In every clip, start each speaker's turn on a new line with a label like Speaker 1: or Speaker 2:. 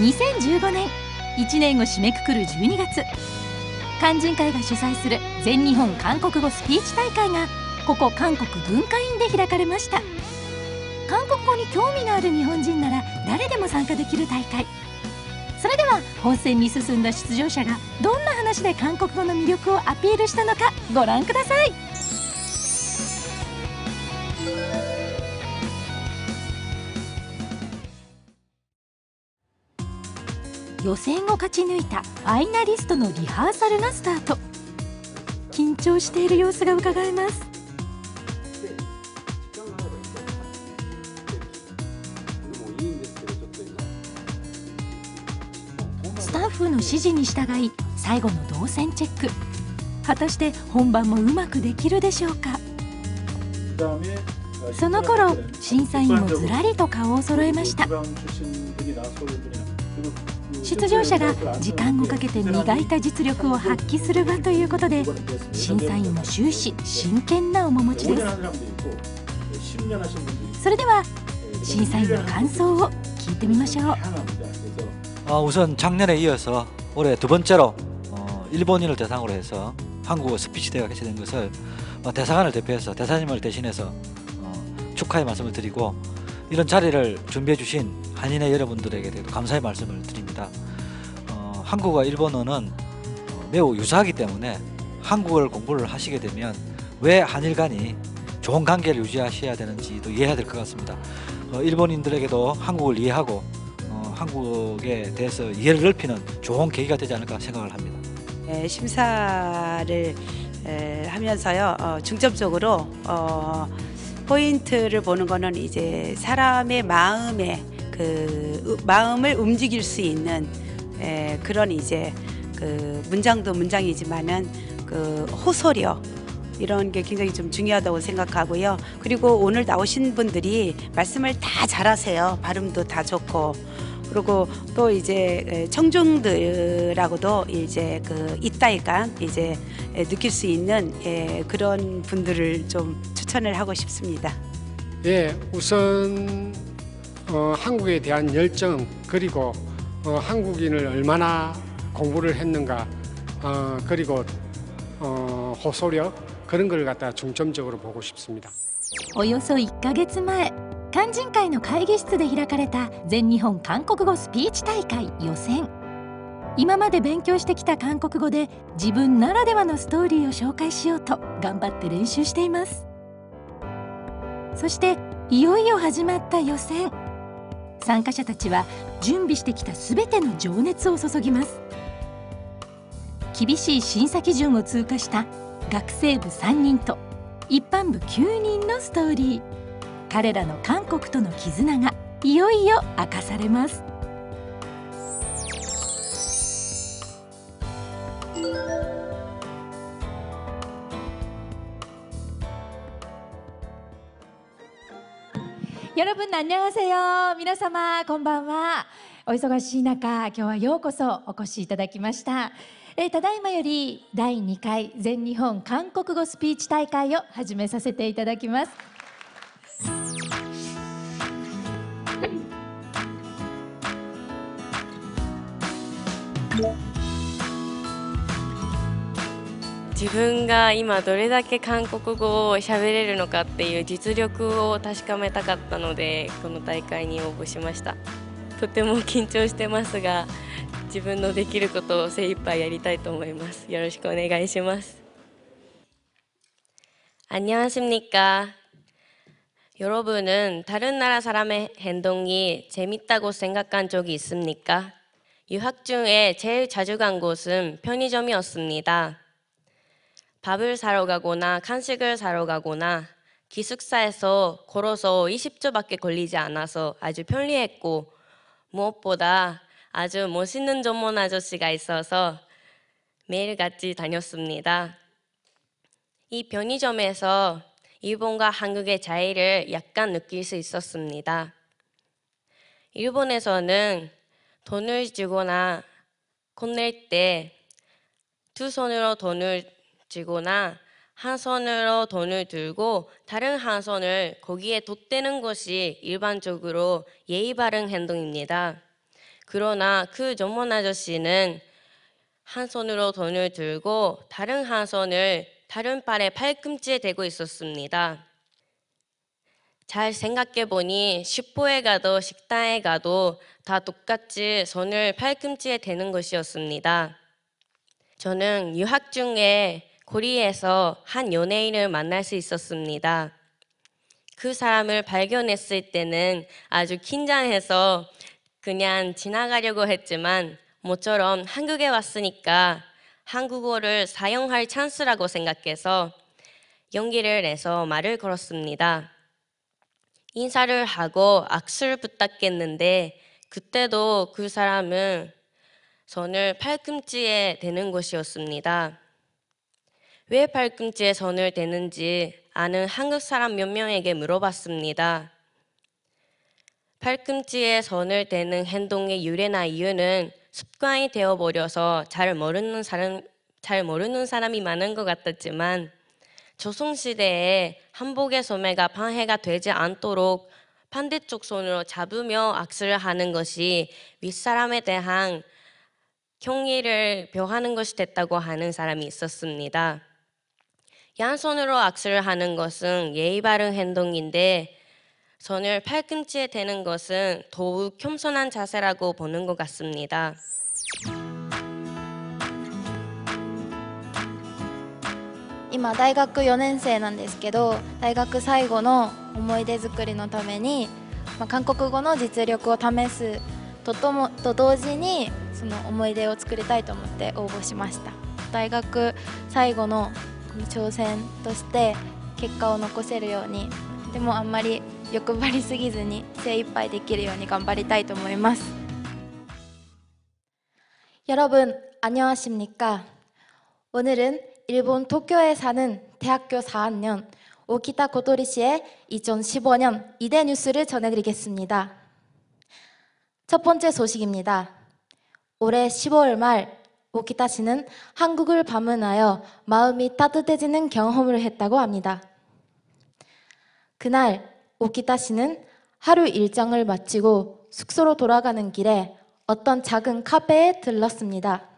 Speaker 1: 2015年1年を締めくくる12月、韓人会が主催する全日本韓国語スピーチ大会がここ韓国文化院で開かれました。韓国語に興味のある日本人なら誰でも参加できる大会。それでは本戦に進んだ出場者がどんな話で韓国語の魅力をアピールしたのかご覧ください。予選を勝ち抜いたファイナリストのリハーサルがスタート。緊張している様子がうかがえます。スタッフの指示に従い最後の動線チェック。果たして本番もうまくできるでしょうか。その頃審査員もずらりと顔を揃えました。出場者が時間をかけて磨いた実力を発揮する場ということで、審査員も終始真剣な面持ちです。それでは審査員の感想を聞いてみましょう。
Speaker 2: 우선 작년에 이어서 올해 두 번째로 일본인을 대상으로 해서 한국어 스피치 대회가 개최된 것을 대사관을 대표해서 대사님을 대신해서 축하의 말씀을 드리고, 이런 자리를 준비해 주신 한인회 여러분들에게도 감사의 말씀을 드립니다. 한국어와 일본어는 매우 유사하기 때문에 한국어를 공부를 하시게 되면 왜 한일 간이 좋은 관계를 유지하셔야 되는지도 이해해야 될 것 같습니다. 일본인들에게도 한국을 이해하고 한국에 대해서 이해를 넓히는 좋은 계기가 되지 않을까 생각을 합니다.
Speaker 3: 심사를 하면서요, 중점적으로 포인트를 보는 거는 이제 사람의 마음을 움직일 수 있는 그런 이제 문장도 문장이지만은 호소력 이런 게 굉장히 좀 중요하다고 생각하고요. 그리고 오늘 나오신 분들이 말씀을 다 잘하세요. 발음도 다 좋고. 그리고 또 이제 청중들하고도 이제 이따위가 이제 느낄 수 있는 그런 분들을 좀 추천을 하고 싶습니다.
Speaker 4: 예, 우선 한국에 대한 열정, 그리고 한국인을 얼마나 공부를 했는가, 그리고 호소력 그런 걸 갖다 중점적으로 보고 싶습니다.
Speaker 1: およそ1ヶ月前、韓人会の会議室で開かれた全日本韓国語スピーチ大会予選。今まで勉強してきた韓国語で自分ならではのストーリーを紹介しようと頑張って練習しています。そしていよいよ始まった予選。参加者たちは準備してきたすべての情熱を注ぎます。厳しい審査基準を通過した学生部3人と一般部9人のストーリー。彼らの韓国との絆がいよいよ明かされます。여러분 안녕하세요。皆様こんばんは。お忙しい中、今日はようこそお越しいただきました。ただいまより第2回全日本韓国語スピーチ大会を始めさせていただきます。
Speaker 5: 自分が今どれだけ韓国語を喋れるのかっていう実力を確かめたかったので、この大会に応募しました。とても緊張してますが、自分のできることを精一杯やりたいと思います。よろしくお願いします。안녕하십니까。 여러분은 다른 나라 사람의 행동이 재밌다고 생각한 적이 있습니까? 유학 중에 제일 자주 간 곳은 편의점이었습니다. 밥을 사러 가거나 간식을 사러 가거나 기숙사에서 걸어서 20초밖에 걸리지 않아서 아주 편리했고, 무엇보다 아주 멋있는 전문 아저씨가 있어서 매일같이 다녔습니다. 이 편의점에서 일본과 한국의 차이를 약간 느낄 수 있었습니다. 일본에서는 돈을 주거나 건넬 때 두 손으로 돈을 쥐거나 한 손으로 돈을 들고 다른 한 손을 거기에 덧대는 것이 일반적으로 예의 바른 행동입니다. 그러나 그 전문 아저씨는 한 손으로 돈을 들고 다른 한 손을 다른 팔의 팔꿈치에 대고 있었습니다. 잘 생각해 보니 슈퍼에 가도 식당에 가도 다 똑같이 손을 팔꿈치에 대는 것이었습니다. 저는 유학 중에 코리아에서 한 연예인을 만날 수 있었습니다. 그 사람을 발견했을 때는 아주 긴장해서 그냥 지나가려고 했지만 모처럼 한국에 왔으니까 한국어를 사용할 찬스라고 생각해서 용기를 내서 말을 걸었습니다. 인사를 하고 악수를 부탁했는데 그때도 그 사람은 손을 팔꿈치에 대는 것이었습니다. 왜 팔꿈치에 손을 대는지 아는 한국 사람 몇 명에게 물어봤습니다. 팔꿈치에 손을 대는 행동의 유래나 이유는 습관이 되어버려서 잘 모르는 사람이 많은 것 같았지만 조선시대에 한복의 소매가 방해가 되지 않도록 반대쪽 손으로 잡으며 악수를 하는 것이 윗사람에 대한 경의를 표하는 것이 됐다고 하는 사람이 있었습니다. 양손으로 악수를 하는 것은 예의 바른 행동인데 손을 팔꿈치에 대는 것은 더욱 겸손한 자세라고 보는 것 같습니다.
Speaker 6: 今大学4年生なんですけど、大学最後の思い出作りのために、韓国語の実力を試すと同時にその思い出を作りたいと思って応募しました。大学最後の挑戦として結果を残せるように、でもあんまり欲張りすぎずに精一杯できるように頑張りたいと思います。여러분 안녕하십니까? 오늘은 일본 도쿄에 사는 대학교 4학년 오키타 고토리 씨의 2015년 이대 뉴스를 전해드리겠습니다. 첫 번째 소식입니다. 올해 10월 말 오키타 씨는 한국을 방문하여 마음이 따뜻해지는 경험을 했다고 합니다. 그날 오키타 씨는 하루 일정을 마치고 숙소로 돌아가는 길에 어떤 작은 카페에 들렀습니다.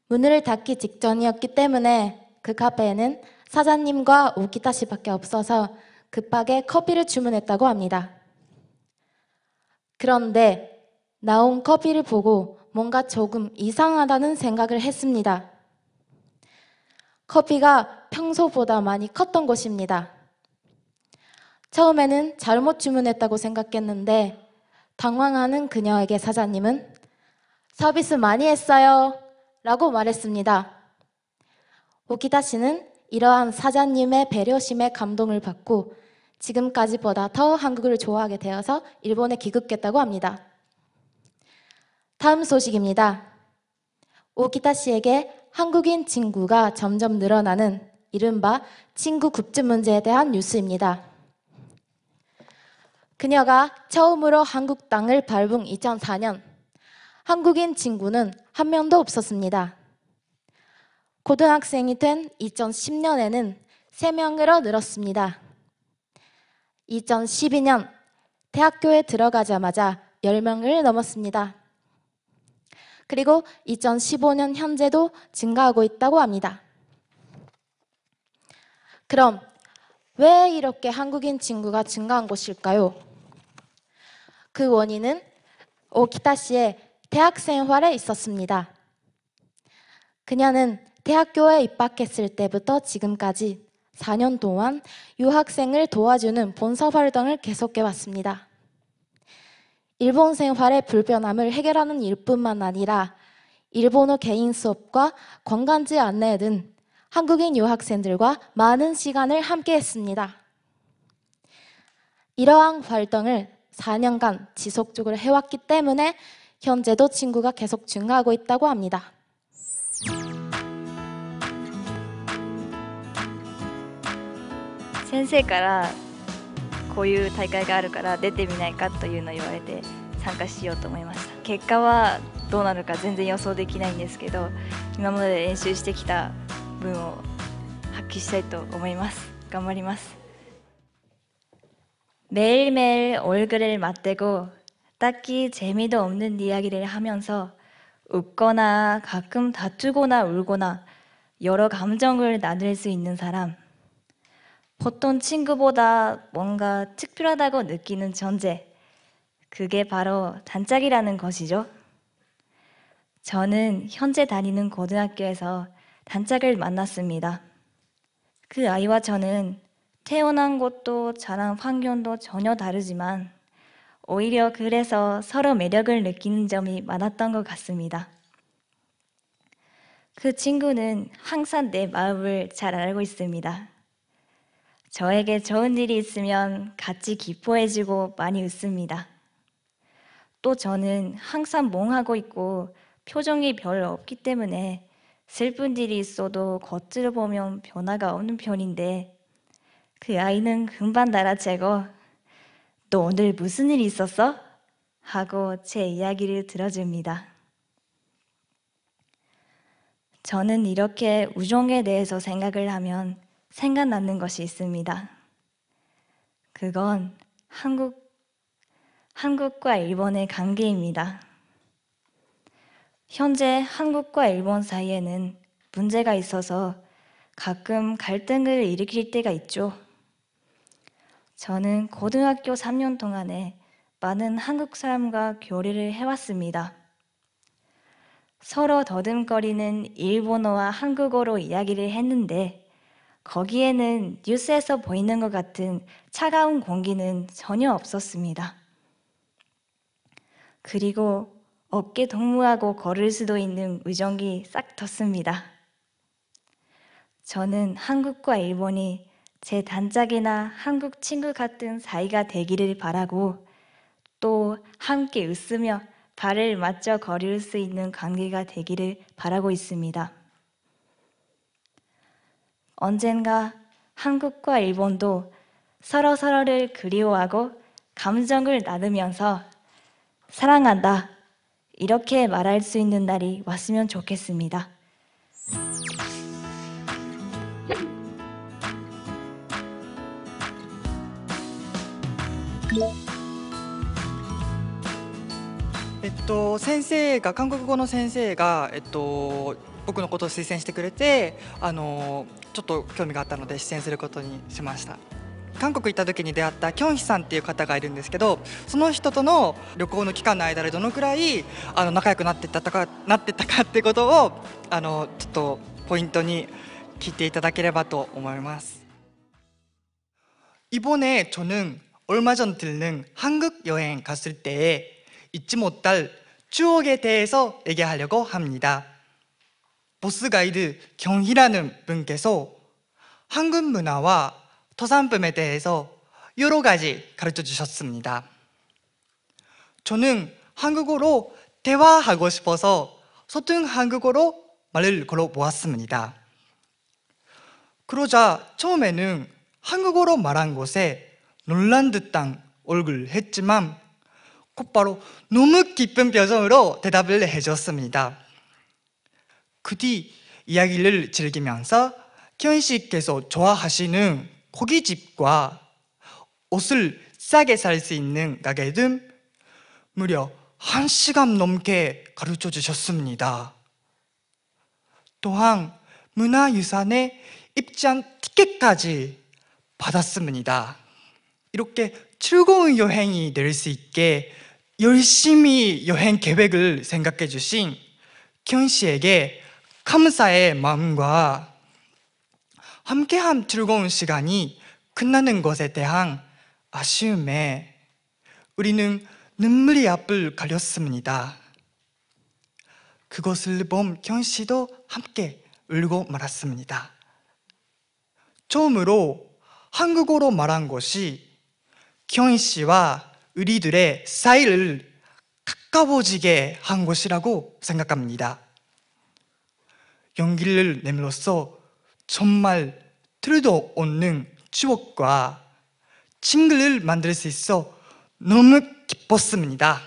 Speaker 6: 문을 닫기 직전이었기 때문에 그 카페에는 사장님과 오키타 씨밖에 없어서 급하게 커피를 주문했다고 합니다. 그런데 나온 커피를 보고 뭔가 조금 이상하다는 생각을 했습니다. 커피가 평소보다 많이 컸던 것입니다. 처음에는 잘못 주문했다고 생각했는데 당황하는 그녀에게 사장님은 서비스 많이 했어요 라고 말했습니다. 오키타 씨는 이러한 사장님의 배려심에 감동을 받고 지금까지보다 더 한국을 좋아하게 되어서 일본에 귀국했다고 합니다. 다음 소식입니다. 오키타 씨에게 한국인 친구가 점점 늘어나는 이른바 친구 급증 문제에 대한 뉴스입니다. 그녀가 처음으로 한국 땅을 밟은 2004년, 한국인 친구는 한 명도 없었습니다. 고등학생이 된 2010년에는 3명으로 늘었습니다. 2012년 대학교에 들어가자마자 10명을 넘었습니다. 그리고 2015년 현재도 증가하고 있다고 합니다. 그럼 왜 이렇게 한국인 친구가 증가한 것일까요? 그 원인은 오키타 씨의 대학 생활에 있었습니다. 그녀는 대학교에 입학했을 때부터 지금까지 4년 동안 유학생을 도와주는 봉사 활동을 계속해 왔습니다. 일본 생활의 불편함을 해결하는 일뿐만 아니라 일본어 개인 수업과 관광지 안내 등 한국인 유학생들과 많은 시간을 함께 했습니다. 이러한 활동을 4년간 지속적으로 해왔기 때문에 현재도 친구가 계속 증가하고 있다고 합니다.
Speaker 7: 先生からこういう大会があるから出てみないかというのを言われて参加しようと思いました。結果はどうなるか全然予想できないんですけど、今まで練習してきた分を発揮したいと思います。頑張ります。 매일매일 얼굴을 맞대고 딱히 재미도 없는 이야기를 하면서 웃거나 가끔 다투거나 울거나 여러 감정을 나눌 수 있는 사람. 보통 친구보다 뭔가 특별하다고 느끼는 존재. 그게 바로 단짝이라는 것이죠. 저는 현재 다니는 고등학교에서 단짝을 만났습니다. 그 아이와 저는 태어난 곳도 자란 환경도 전혀 다르지만 오히려 그래서 서로 매력을 느끼는 점이 많았던 것 같습니다. 그 친구는 항상 내 마음을 잘 알고 있습니다. 저에게 좋은 일이 있으면 같이 기뻐해주고 많이 웃습니다. 또 저는 항상 멍하고 있고 표정이 별로 없기 때문에 슬픈 일이 있어도 겉으로 보면 변화가 없는 편인데 그 아이는 금방 알아채고 너 오늘 무슨 일 있었어? 하고 제 이야기를 들어줍니다. 저는 이렇게 우정에 대해서 생각을 하면 생각나는 것이 있습니다. 그건 한국과 일본의 관계입니다. 현재 한국과 일본 사이에는 문제가 있어서 가끔 갈등을 일으킬 때가 있죠. 저는 고등학교 3년 동안에 많은 한국 사람과 교류를 해왔습니다. 서로 더듬거리는 일본어와 한국어로 이야기를 했는데 거기에는 뉴스에서 보이는 것 같은 차가운 공기는 전혀 없었습니다. 그리고 어깨 동무하고 걸을 수도 있는 우정이 싹 텄습니다. 저는 한국과 일본이 제 단짝이나 한국 친구 같은 사이가 되기를 바라고 또 함께 웃으며 발을 맞춰 걸을 수 있는 관계가 되기를 바라고 있습니다. 언젠가 한국과 일본도 서로를 그리워하고 감정을 나누면서 사랑한다 이렇게 말할 수 있는 날이 왔으면 좋겠습니다.
Speaker 8: 先生が韓国語の先生が、僕のことを推薦してくれてちょっと興味があったので出演することにしました。韓国行った時に出会ったキョンヒさんっていう方がいるんですけど、その人との旅行の期間の間でどのくらい仲良くなってったかってことをちょっとポイントに聞いていただければと思います。이번에 저는 얼마 전 들른 한국 여행 갔을 때에 잊지 못할 추억에 대해서 얘기하려고 합니다. 보스 가이드 경희라는 분께서 한국 문화와 토산품에 대해서 여러 가지 가르쳐 주셨습니다. 저는 한국어로 대화하고 싶어서 서툰 한국어로 말을 걸어 보았습니다. 그러자 처음에는 한국어로 말한 것에 놀란 듯한 얼굴을 했지만 곧바로 너무 기쁜 표정으로 대답을 해줬습니다. 그 뒤 이야기를 즐기면서 키언 씨께서 좋아하시는 고깃집과 옷을 싸게 살 수 있는 가게 등 무려 1시간 넘게 가르쳐 주셨습니다. 또한 문화유산의 입장 티켓까지 받았습니다. 이렇게 즐거운 여행이 될 수 있게 열심히 여행 계획을 생각해 주신 키언 씨에게 감사의 마음과 함께한 즐거운 시간이 끝나는 것에 대한 아쉬움에 우리는 눈물이 앞을 가렸습니다. 그것을 본 키언 씨도 함께 울고 말았습니다. 처음으로 한국어로 말한 것이 키언 씨와 우리들의 사이를 가까워지게 한 것이라고 생각합니다. 용기를 내므로써 정말 틀도 없는 추억과 친구를 만들 수 있어 너무 기뻤습니다.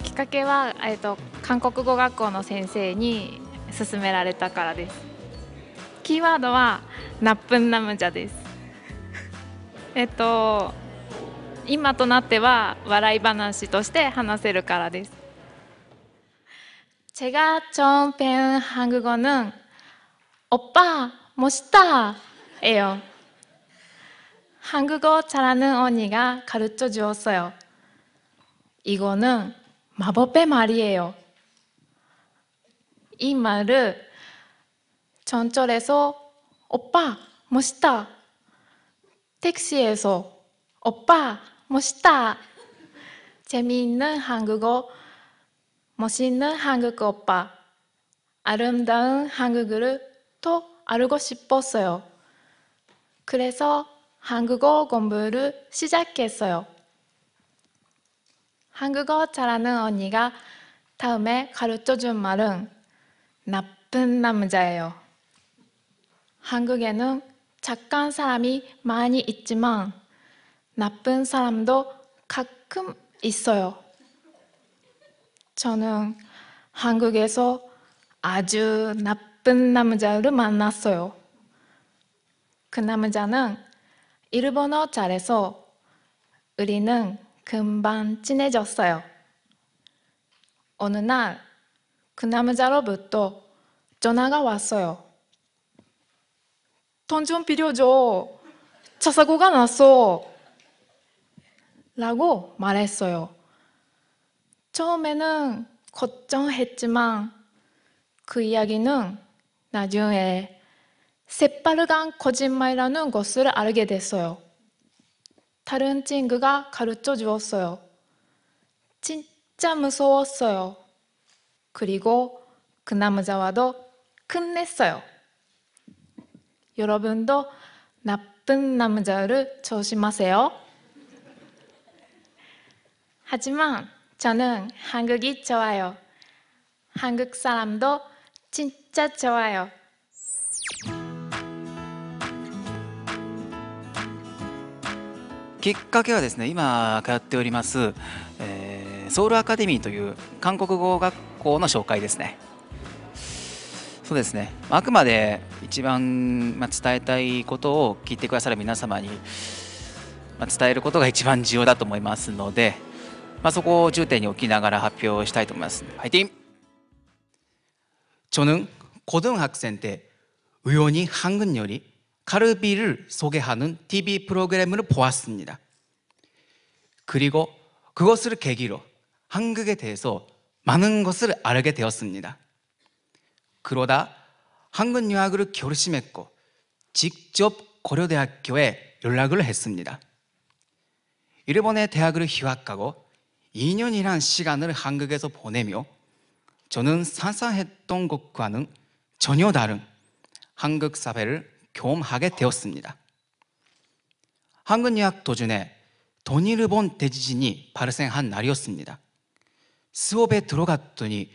Speaker 9: きっかけは、韓国語学校の先生に勧められたからです。キーワードはナップンナムジャです。今となっては笑い話として話せるからです。제가 처음 배운 한국어는 오빠 멋있다예요. 한국어 잘하는 언니가 가르쳐 주었어요. 이거는 마법의 말이에요. 이 말을 전철에서 오빠 멋있다, 택시에서 오빠 멋있다, 재미있는 한국어, 멋있는 한국 오빠, 아름다운 한국어를 더 알고 싶었어요. 그래서 한국어 공부를 시작했어요. 한국어 잘하는 언니가 다음에 가르쳐준 말은 나쁜 남자예요. 한국에는 착한 사람이 많이 있지만 나쁜 사람도 가끔 있어요. 저는 한국에서 아주 나쁜 남자를 만났어요. 그 남자는 일본어 잘해서 우리는 금방 친해졌어요. 어느 날 그 남자로부터 전화가 왔어요. 돈 좀 빌려줘. 차 사고가 났어. 라고 말했어요. 처음에는 걱정했지만 그 이야기는 나중에 새빨간 거짓말이라는 것을 알게 됐어요. 다른 친구가 가르쳐 주었어요. 진짜 무서웠어요. 그리고 그 남자와도 끝냈어요. 여러분도 나쁜 남자를 조심하세요. 하지만 저는 한국이 좋아요. 한국 사람도 진짜 좋아요.
Speaker 10: きっかけはですね、今通っております、ソウルアカデミーという韓国語学校の紹介ですね。そうですね、あくまで一番伝えたいことを聞いてくださる皆様に伝えることが一番重要だと思いますので、そこを重点に置きながら発表したいと思います。화이팅! 저는 고등학생 때 우연히 한국 요리 카르비를 소개하는 TV 프로그램을 보았습니다. 그리고 그것을 계기로 한국에 대해서 많은 것을 알게 되었습니다. 그러다 한국 유학을 결심했고 직접 고려대학교에 연락을 했습니다. 일본의 대학을 휴학하고 2년이란 시간을 한국에서 보내며 저는 상상했던 것과는 전혀 다른 한국 사회를 경험하게 되었습니다. 한국 유학 도중에 동일본 대지진이 발생한 날이었습니다. 수업에 들어갔더니